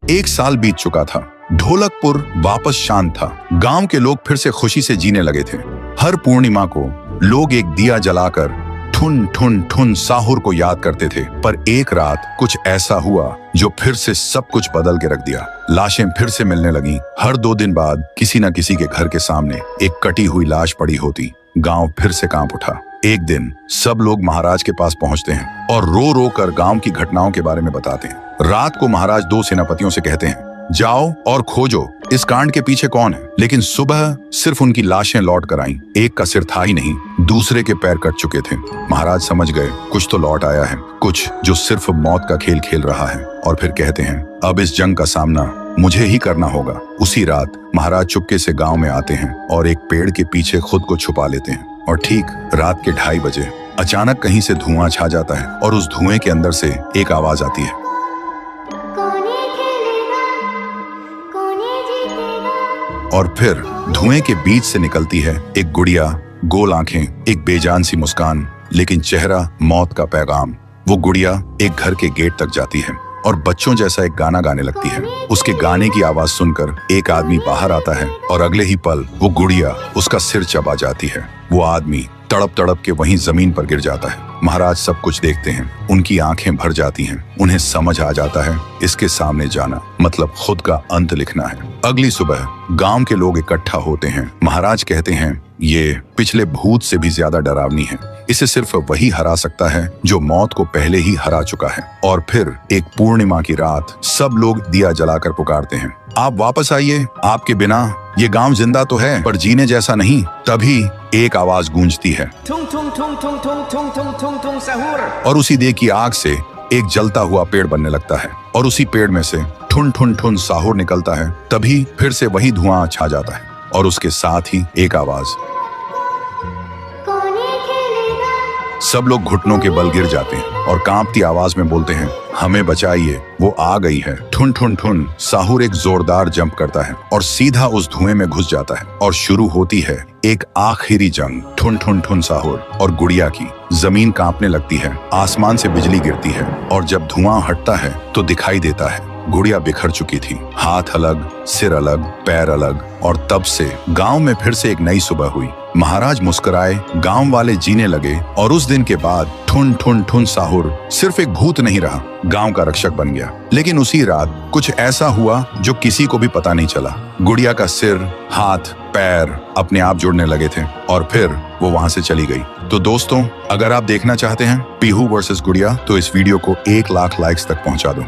1 साल बीत चुका था। ढोलकपुर वापस शांत था। गांव के लोग फिर से खुशी से जीने लगे थे। हर पूर्णिमा को लोग एक दिया जलाकर ठुन ठुन ठुन साहुर को याद करते थे। पर एक रात कुछ ऐसा हुआ जो फिर से सब कुछ बदल के रख दिया। लाशें फिर से मिलने लगी। हर 2 दिन बाद किसी न किसी के घर के सामने एक कटी हुई लाश पड़ी होती। गांव फिर से कांप उठा। एक दिन सब लोग महाराज के पास पहुंचते हैं और रो रो कर गांव की घटनाओं के बारे में बताते हैं। रात को महाराज 2 सेनापतियों से कहते हैं, जाओ और खोजो इस कांड के पीछे कौन है। लेकिन सुबह सिर्फ उनकी लाशें लौट कर आईं। एक का सिर था ही नहीं, दूसरे के पैर कट चुके थे। महाराज समझ गए कुछ तो लौट आया है, कुछ जो सिर्फ मौत का खेल खेल रहा है। और फिर कहते हैं, अब इस जंग का सामना मुझे ही करना होगा। उसी रात महाराज चुपके से गांव में आते हैं और एक पेड़ के पीछे खुद को छुपा लेते हैं। और ठीक रात के 2:30 बजे अचानक कहीं से धुआं छा जाता है और उस धुएं के अंदर से एक आवाज आती है, और फिर धुएं के बीच से निकलती है एक गुड़िया, गोल आंखें, एक बेजान सी मुस्कान, लेकिन चेहरा मौत का पैगाम। वो गुड़िया एक घर के गेट तक जाती है और बच्चों जैसा एक गाना गाने लगती है। उसके गाने की आवाज सुनकर एक आदमी बाहर आता है और अगले ही पल वो गुड़िया उसका सिर चबा जाती है। वो आदमी तड़प तड़प के वहीं जमीन पर गिर जाता है। महाराज सब कुछ देखते हैं। उनकी आंखें भर जाती हैं। उन्हें समझ आ जाता है इसके सामने जाना मतलब खुद का अंत लिखना है। अगली सुबह गांव के लोग इकट्ठा होते हैं। महाराज कहते हैं, ये पिछले भूत से भी ज्यादा डरावनी है। इसे सिर्फ वही हरा सकता है जो मौत को पहले ही हरा चुका है। और फिर एक पूर्णिमा की रात सब लोग दिया जलाकर पुकारते हैं, आप वापस आइए, आपके बिना ये गांव जिंदा तो है पर जीने जैसा नहीं। तभी एक आवाज गूंजती है, और उसी देह की आग से एक जलता हुआ पेड़ बनने लगता है और उसी पेड़ में से ठुन ठुन ठुन साहुर निकलता है। तभी फिर से वही धुआं छा जाता है और उसके साथ ही एक आवाज। सब लोग घुटनों के बल गिर जाते हैं और कांपती आवाज में बोलते हैं, हमें बचाइए, वो आ गई है। ठुन ठुन ठुन साहुर एक जोरदार जंप करता है और सीधा उस धुएं में घुस जाता है और शुरू होती है एक आखिरी जंग ठुन ठुन ठुन साहुर और गुड़िया की। जमीन कांपने लगती है, आसमान से बिजली गिरती है और जब धुआं हटता है तो दिखाई देता है गुड़िया बिखर चुकी थी। हाथ अलग, सिर अलग, पैर अलग। और तब से गांव में फिर से एक नई सुबह हुई। महाराज मुस्कुराए, गांव वाले जीने लगे और उस दिन के बाद ठुन ठुन ठुन साहुर सिर्फ एक भूत नहीं रहा, गांव का रक्षक बन गया। लेकिन उसी रात कुछ ऐसा हुआ जो किसी को भी पता नहीं चला। गुड़िया का सिर, हाथ, पैर अपने आप जुड़ने लगे थे और फिर वो वहां से चली गई। तो दोस्तों, अगर आप देखना चाहते हैं पीहू वर्सेस गुड़िया तो इस वीडियो को 1 लाख लाइक्स तक पहुंचा दो।